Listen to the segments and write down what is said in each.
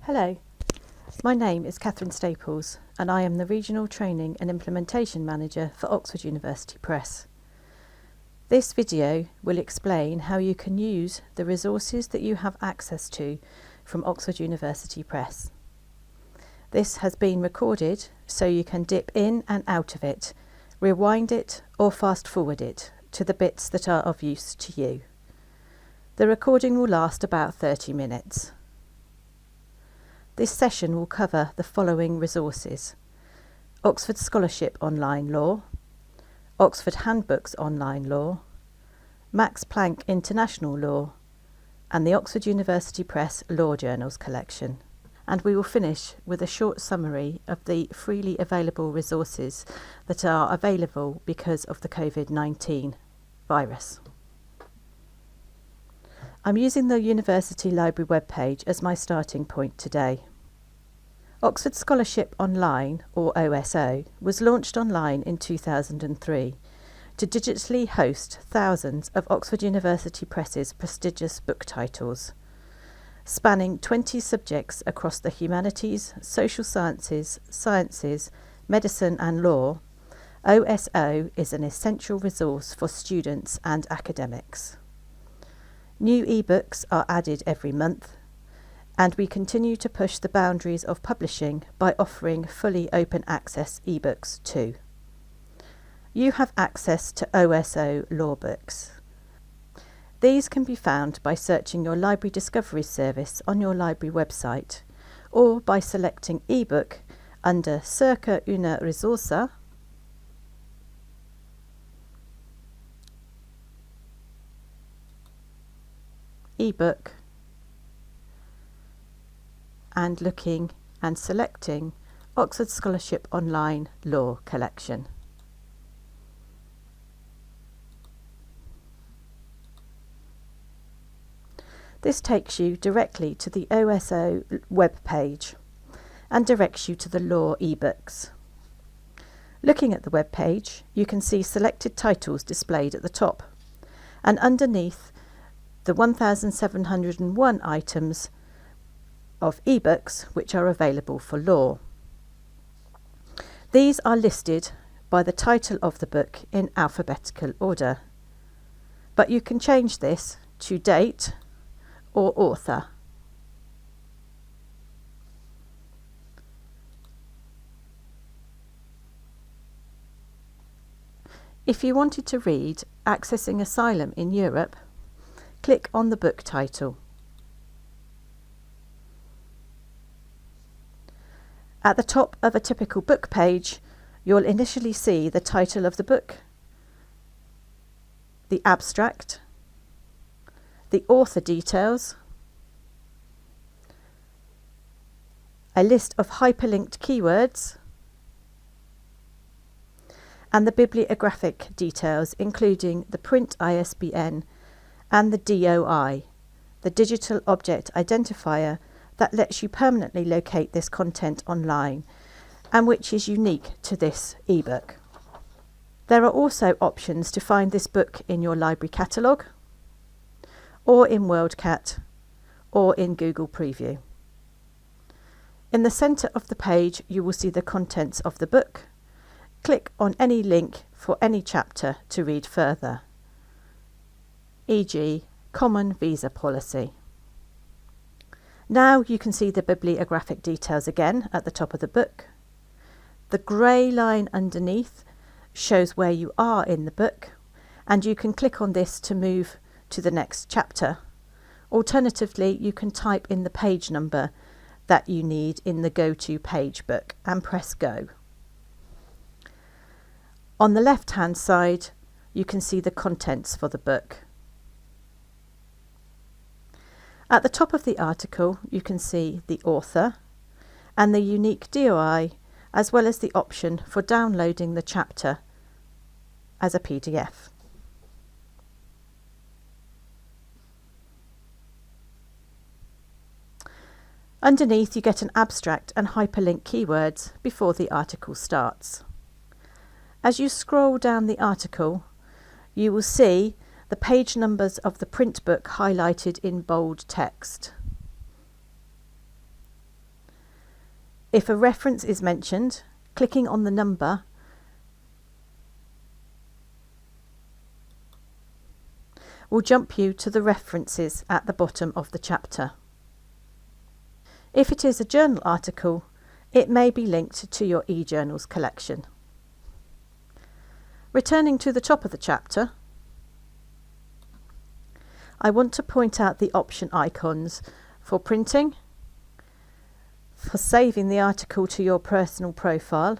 Hello, my name is Catherine Staples and I am the Regional Training and Implementation Manager for Oxford University Press. This video will explain how you can use the resources that you have access to from Oxford University Press. This has been recorded so you can dip in and out of it, rewind it or fast forward it to the bits that are of use to you. The recording will last about 30 minutes. This session will cover the following resources: Oxford Scholarship Online Law, Oxford Handbooks Online Law, Max Planck International Law, and the Oxford University Press Law Journals collection. And we will finish with a short summary of the freely available resources that are available because of the COVID-19 virus. I'm using the University Library webpage as my starting point today. Oxford Scholarship Online, or OSO, was launched online in 2003 to digitally host thousands of Oxford University Press's prestigious book titles. Spanning 20 subjects across the humanities, social sciences, medicine and law, OSO is an essential resource for students and academics. New ebooks are added every month, and we continue to push the boundaries of publishing by offering fully open access ebooks too. You have access to OSO law books. These can be found by searching your Library Discovery service on your library website, or by selecting ebook under Cerca una Risorse, ebook, and looking and selecting Oxford Scholarship Online Law Collection. This takes you directly to the OSO web page and directs you to the law ebooks. Looking at the web page, you can see selected titles displayed at the top, and underneath the 1,701 items of ebooks which are available for law. These are listed by the title of the book in alphabetical order, but you can change this to date or author. If you wanted to read Accessing Asylum in Europe, click on the book title. At the top of a typical book page, you'll initially see the title of the book, the abstract, the author details, a list of hyperlinked keywords, and the bibliographic details, including the print ISBN and the DOI, the Digital Object Identifier, that lets you permanently locate this content online and which is unique to this ebook. There are also options to find this book in your library catalogue, or in WorldCat, or in Google Preview. In the centre of the page you will see the contents of the book. Click on any link for any chapter to read further, e.g. Common Visa Policy. Now you can see the bibliographic details again at the top of the book. The grey line underneath shows where you are in the book, and you can click on this to move to the next chapter. Alternatively, you can type in the page number that you need in the Go To Page book and press Go. On the left hand side, you can see the contents for the book. At the top of the article, you can see the author and the unique DOI, as well as the option for downloading the chapter as a PDF. Underneath, you get an abstract and hyperlink keywords before the article starts. As you scroll down the article, you will see the page numbers of the print book highlighted in bold text. If a reference is mentioned, clicking on the number will jump you to the references at the bottom of the chapter. If it is a journal article, it may be linked to your e-journals collection. Returning to the top of the chapter, I want to point out the option icons for printing, for saving the article to your personal profile,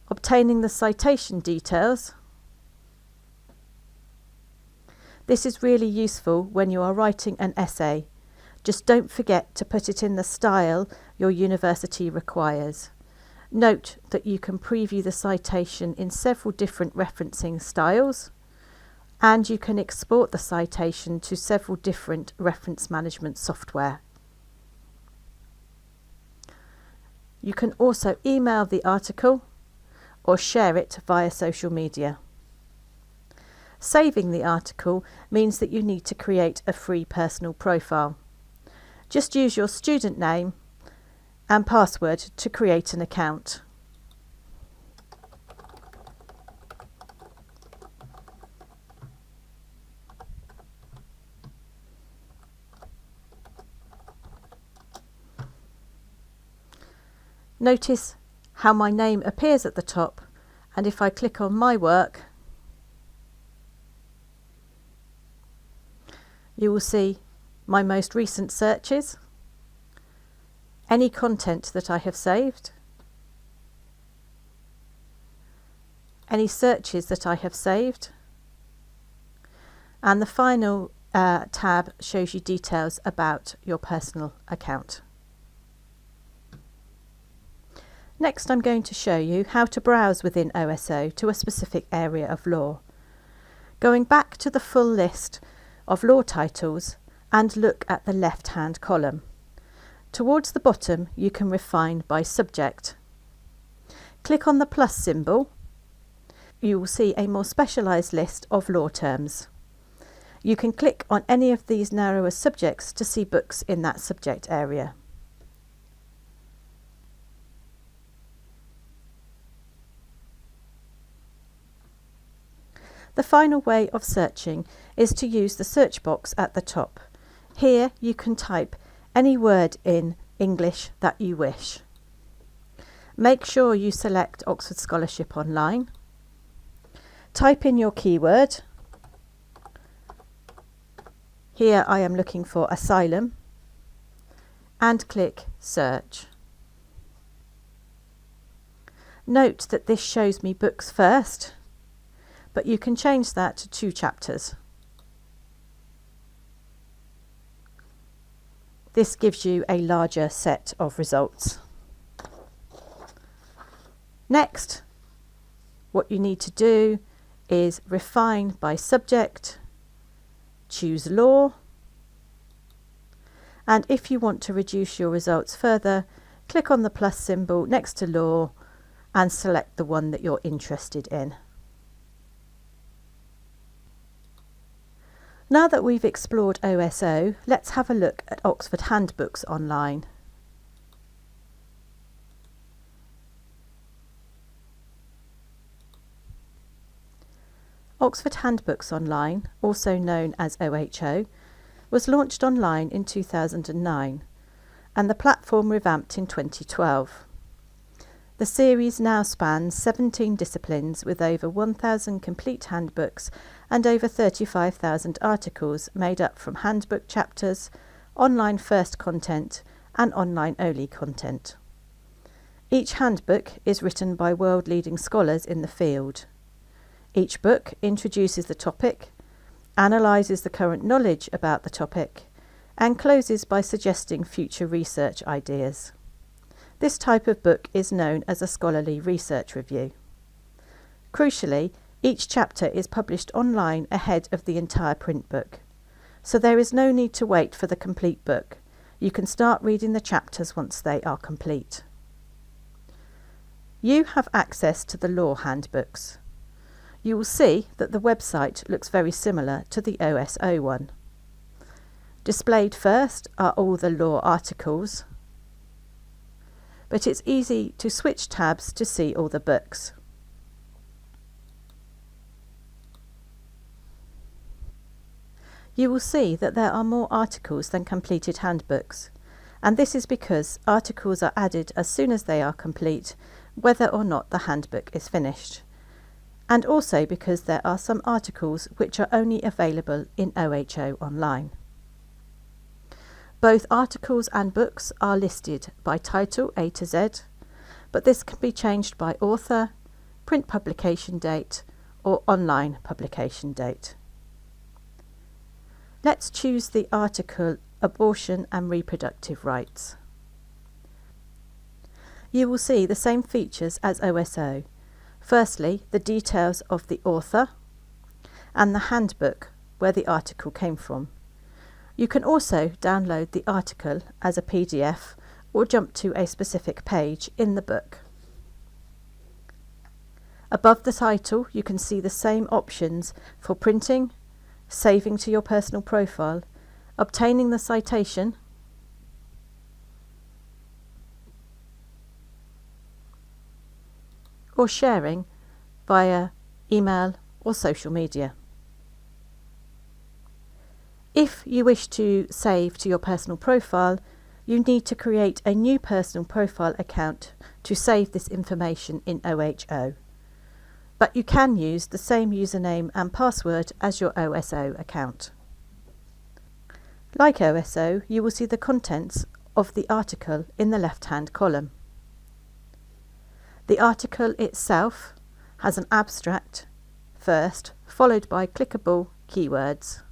obtaining the citation details. This is really useful when you are writing an essay. Just don't forget to put it in the style your university requires. Note that you can preview the citation in several different referencing styles, and you can export the citation to several different reference management software. You can also email the article or share it via social media. Saving the article means that you need to create a free personal profile. Just use your student name and password to create an account. Notice how my name appears at the top, and if I click on my work, you will see my most recent searches, any content that I have saved, any searches that I have saved, and the final tab shows you details about your personal account. Next, I'm going to show you how to browse within OSO to a specific area of law. Going back to the full list of law titles and look at the left-hand column. Towards the bottom, you can refine by subject. Click on the plus symbol. You will see a more specialised list of law terms. You can click on any of these narrower subjects to see books in that subject area. The final way of searching is to use the search box at the top. Here you can type any word in English that you wish. Make sure you select Oxford Scholarship Online. Type in your keyword. Here I am looking for asylum, and click search. Note that this shows me books first, but you can change that to 2 chapters. This gives you a larger set of results. Next, what you need to do is refine by subject, choose law, and if you want to reduce your results further, click on the plus symbol next to law and select the one that you're interested in. Now that we've explored OSO, let's have a look at Oxford Handbooks Online. Oxford Handbooks Online, also known as OHO, was launched online in 2009 and the platform revamped in 2012. The series now spans 17 disciplines with over 1,000 complete handbooks and over 35,000 articles made up from handbook chapters, online first content and online only content. Each handbook is written by world-leading scholars in the field. Each book introduces the topic, analyses the current knowledge about the topic, and closes by suggesting future research ideas. This type of book is known as a scholarly research review. Crucially, each chapter is published online ahead of the entire print book, so there is no need to wait for the complete book. You can start reading the chapters once they are complete. You have access to the law handbooks. You will see that the website looks very similar to the OSO one. Displayed first are all the law articles. but it's easy to switch tabs to see all the books. You will see that there are more articles than completed handbooks, and this is because articles are added as soon as they are complete, whether or not the handbook is finished, and also because there are some articles which are only available in OHO online. Both articles and books are listed by title A to Z, but this can be changed by author, print publication date, or online publication date. Let's choose the article Abortion and Reproductive Rights. You will see the same features as OSO. Firstly, the details of the author and the handbook where the article came from. You can also download the article as a PDF or jump to a specific page in the book. Above the title, you can see the same options for printing, saving to your personal profile, obtaining the citation, or sharing via email or social media. If you wish to save to your personal profile, you need to create a new personal profile account to save this information in OHO. But you can use the same username and password as your OSO account. Like OSO, you will see the contents of the article in the left-hand column. The article itself has an abstract first, followed by clickable keywords,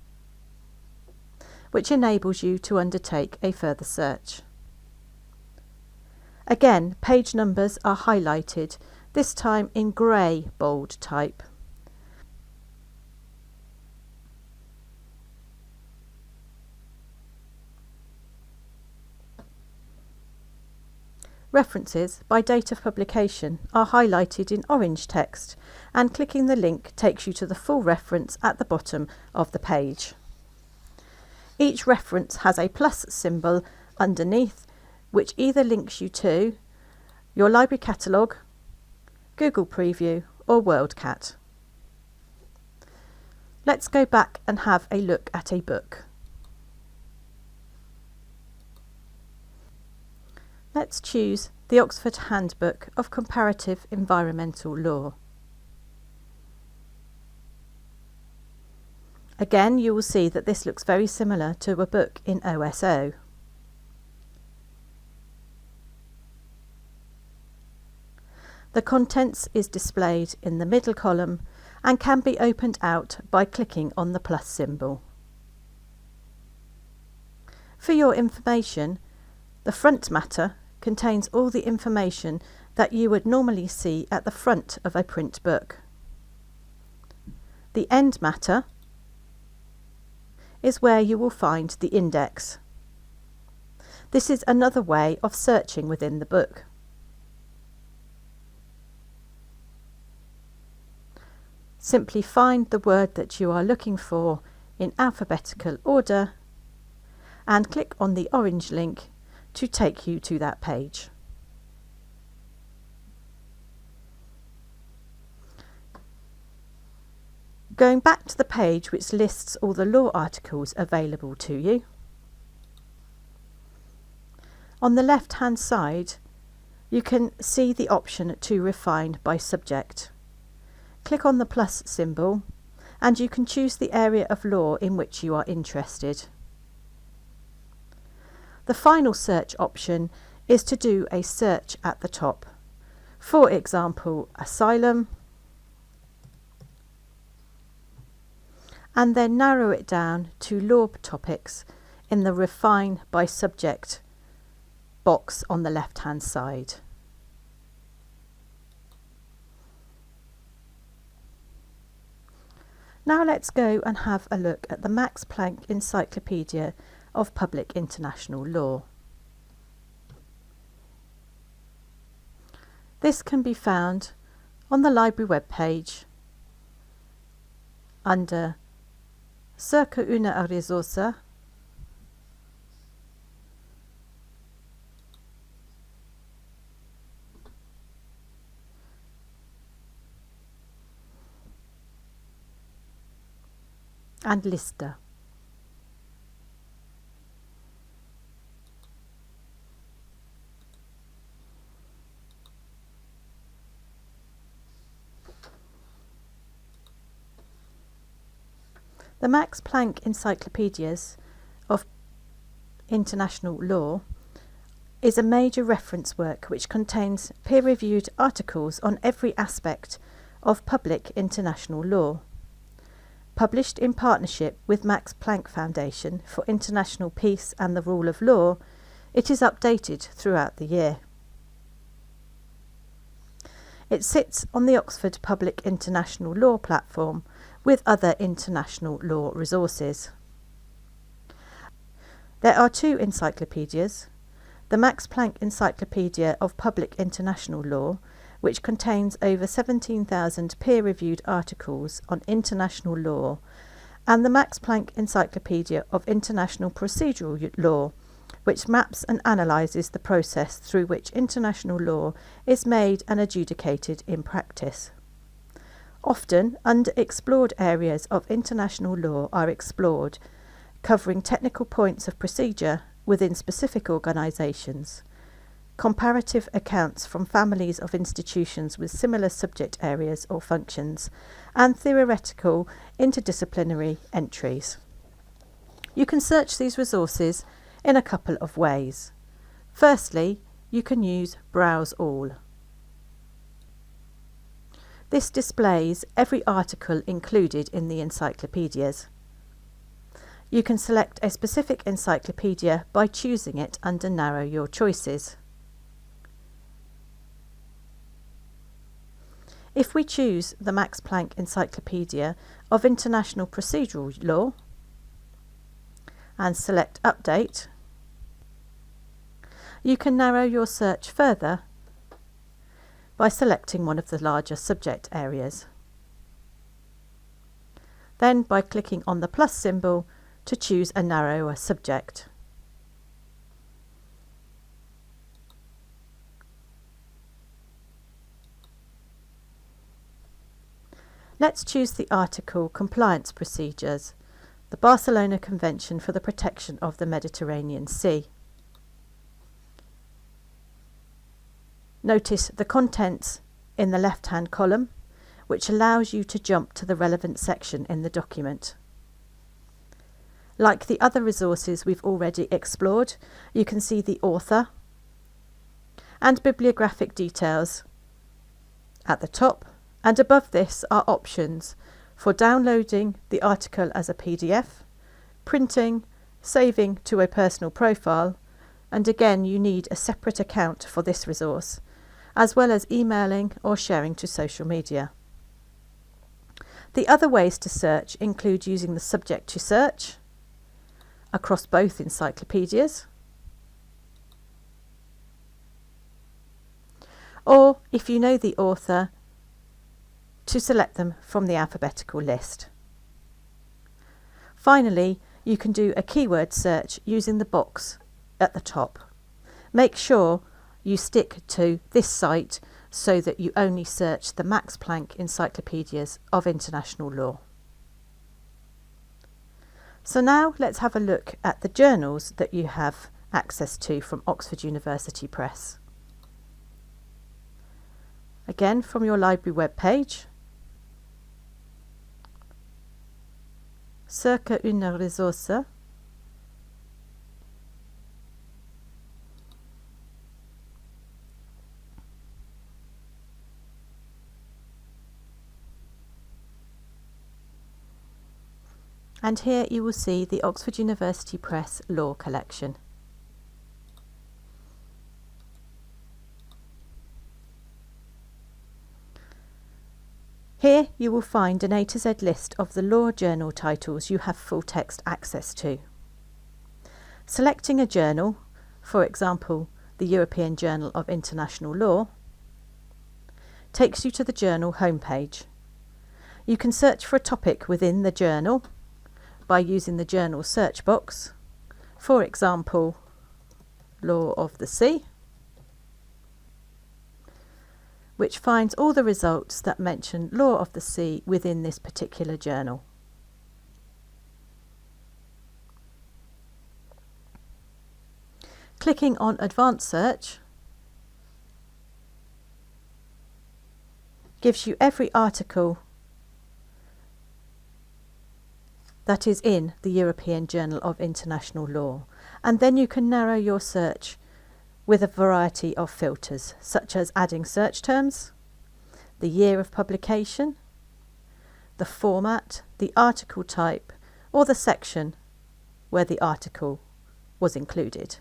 which enables you to undertake a further search. Again, page numbers are highlighted, this time in grey bold type. References by date of publication are highlighted in orange text, and clicking the link takes you to the full reference at the bottom of the page. Each reference has a plus symbol underneath, which either links you to your library catalogue, Google Preview, or WorldCat. Let's go back and have a look at a book. Let's choose the Oxford Handbook of Comparative Environmental Law. Again, you will see that this looks very similar to a book in OSO. The contents is displayed in the middle column and can be opened out by clicking on the plus symbol. For your information, the front matter contains all the information that you would normally see at the front of a print book. The end matter is where you will find the index. This is another way of searching within the book. Simply find the word that you are looking for in alphabetical order and click on the orange link to take you to that page. Going back to the page which lists all the law articles available to you, on the left hand side you can see the option to refine by subject. Click on the plus symbol and you can choose the area of law in which you are interested. The final search option is to do a search at the top. For example, asylum, and then narrow it down to law topics in the Refine by Subject box on the left-hand side. Now let's go and have a look at the Max Planck Encyclopedia of Public International Law. This can be found on the library webpage under Circa una Risorse, and Liste. The Max Planck Encyclopedias of International Law is a major reference work which contains peer-reviewed articles on every aspect of public international law. Published in partnership with Max Planck Foundation for International Peace and the Rule of Law, it is updated throughout the year. It sits on the Oxford Public International Law platform with other international law resources. There are two encyclopedias: the Max Planck Encyclopedia of Public International Law, which contains over 17,000 peer-reviewed articles on international law, and the Max Planck Encyclopedia of International Procedural Law, which maps and analyses the process through which international law is made and adjudicated in practice. Often, underexplored areas of international law are explored, covering technical points of procedure within specific organisations, comparative accounts from families of institutions with similar subject areas or functions, and theoretical interdisciplinary entries. You can search these resources in a couple of ways. Firstly, you can use Browse All. This displays every article included in the encyclopedias. You can select a specific encyclopedia by choosing it under Narrow Your Choices. If we choose the Max Planck Encyclopedia of International Procedural Law and select Update, you can narrow your search further by selecting one of the larger subject areas. Then by clicking on the plus symbol to choose a narrower subject. Let's choose the article Compliance Procedures, the Barcelona Convention for the Protection of the Mediterranean Sea. Notice the contents in the left-hand column, which allows you to jump to the relevant section in the document. Like the other resources we've already explored, you can see the author and bibliographic details at the top, and above this are options for downloading the article as a PDF, printing, saving to a personal profile, and again you need a separate account for this resource, as well as emailing or sharing to social media. The other ways to search include using the subject to search across both encyclopedias, or if you know the author, to select them from the alphabetical list. Finally, you can do a keyword search using the box at the top. Make sure you stick to this site so that you only search the Max Planck Encyclopedias of International Law. So now let's have a look at the journals that you have access to from Oxford University Press. Again, from your library webpage, Cerca una Risorse, and here you will see the Oxford University Press Law Collection. Here you will find an A to Z list of the law journal titles you have full text access to. Selecting a journal, for example the European Journal of International Law, takes you to the journal homepage. You can search for a topic within the journal by using the journal search box, for example Law of the Sea, which finds all the results that mention Law of the Sea within this particular journal. Clicking on Advanced Search gives you every article that is in the European Journal of International Law, and then you can narrow your search with a variety of filters, such as adding search terms, the year of publication, the format, the article type, or the section where the article was included.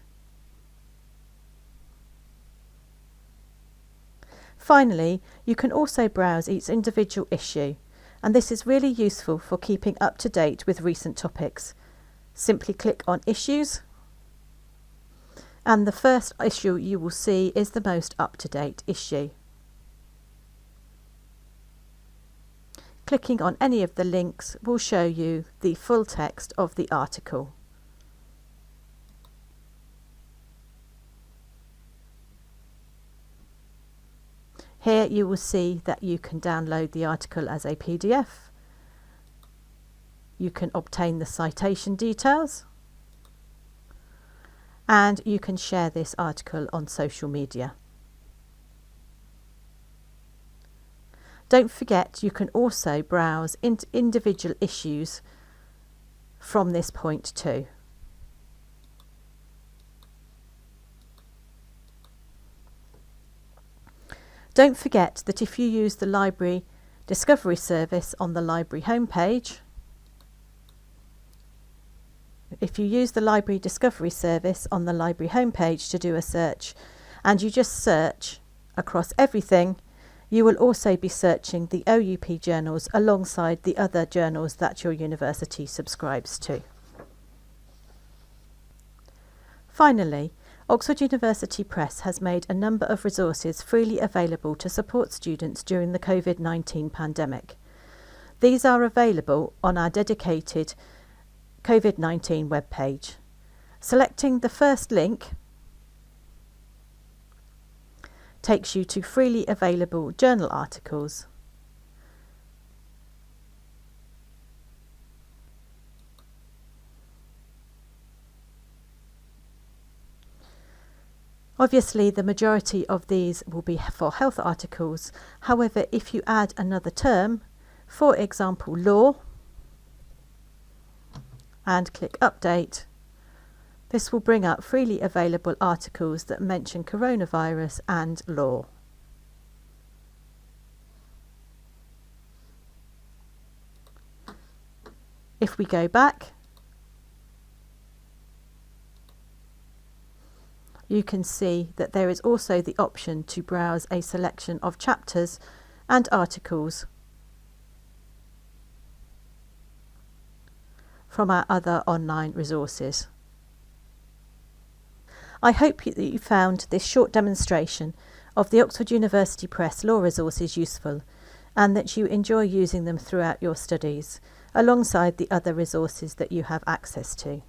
Finally, you can also browse each individual issue, and this is really useful for keeping up to date with recent topics. Simply click on Issues, and the first issue you will see is the most up-to-date issue. Clicking on any of the links will show you the full text of the article. Here you will see that you can download the article as a PDF. You can obtain the citation details, and you can share this article on social media. Don't forget, you can also browse individual issues from this point too. Don't forget that if you use the Library Discovery Service on the library homepage, to do a search, and you just search across everything, you will also be searching the OUP journals alongside the other journals that your university subscribes to. Finally, Oxford University Press has made a number of resources freely available to support students during the COVID-19 pandemic. These are available on our dedicated COVID-19 webpage. Selecting the first link takes you to freely available journal articles. Obviously, the majority of these will be for health articles. However, if you add another term, for example law, and click Update, this will bring up freely available articles that mention coronavirus and law. If we go back, you can see that there is also the option to browse a selection of chapters and articles from our other online resources. I hope that you found this short demonstration of the Oxford University Press law resources useful, and that you enjoy using them throughout your studies, alongside the other resources that you have access to.